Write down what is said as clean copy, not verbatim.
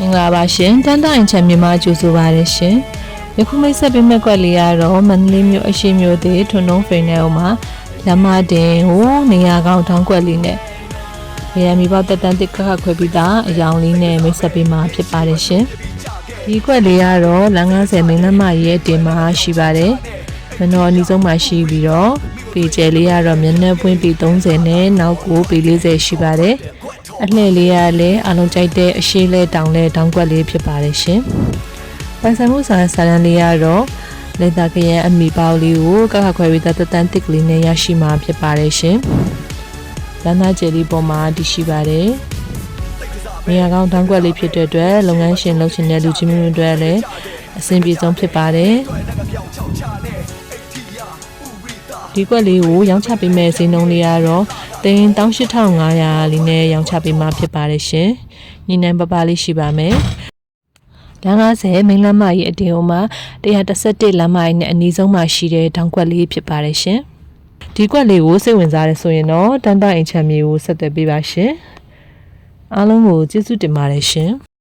င်္ဂလာပါရှင်တန်တန်ချမ်းမြန်မာကြိုဆိုပါရရှင်ယခုမိတ်ဆက်ပေးမဲ့ကွက်လေးကတော့မန္တလေးမြို့အရှိမြို့သေးထွန်းတုံးဖိန်နယ်မှာလမ်းမတင်ဟိုနေရာကောင်းထောင်းကွက်လေးနဲ့နေရာမိဘတက်တန်းတစ်ခါခွဲပြီးသားအယောင်လေးနဲ့မိတ်ဆက်ပေးမှာဖြစ်ပါတယ်ရှင်ဒီကွက်လေးကတော့လမ်း90မိန်းလမ်းမရဲ့တင်မှာရှိပါတယ်မနော်အနီးဆုံးမှာရှိပြီးတော့ပေကျဲလေးကတော့မျက်နှာပွင့်ပေ30နဲ့နောက်ကိုပေ40ရှိပါတယ်အလှည့်လေးရလည်းအလုံးကြိုက်တဲ့အရှိလဲတောင်လဲတောင်ကွက်လေးဖြစ်ပါတယ်ရှင်ပိုင်ဆိုင်မှုဆိုင်ဆာလန်လေးကတော့လက်သားကရန်အမီပေါလေးကိုကခခွဲပြီးတက်တန်းတစ်ကလေးနဲ့ရရှိမှာဖြစ်ပါတယ်ရှင်လမ်းသားကျယ်လေးပေါ်မှာတည်ရှိပါတယ်နေရာကောင်းတောင်ကွက်လေးဖြစ်တဲ့အတွက်လုပ်ငန်းရှင်လုပ်ချင်တဲ့လူချင်းမျိုးတွေလည်းအဆင်ပြေဆုံးဖြစ်ပါတယ်ဒီကွက်လေးကိုရောင်းချပေးမဲ့ဈေးနှုန်းလေးကတော့18500လေးနဲ့ရောင်းချပေးမှာဖြစ်ပါတယ်ရှင်။ညီနိုင်ပပလေးရှိပါမယ်။လမ်း90မိန်းလမ်းမကြီးအတင်အုံမှာ111လမ်းမကြီးနဲ့အနီးဆုံးမှာရှိတဲ့တောင်ကွက်လေးဖြစ်ပါတယ်ရှင်။ဒီကွက်လေးကိုစိတ်ဝင်စားရဆိုရင်တော့တန်တအိမ်ချမ်းမြေကိုဆက်သွယ်ပေးပါရှင်။အားလုံးကိုကျေးဇူးတင်ပါတယ်ရှင်။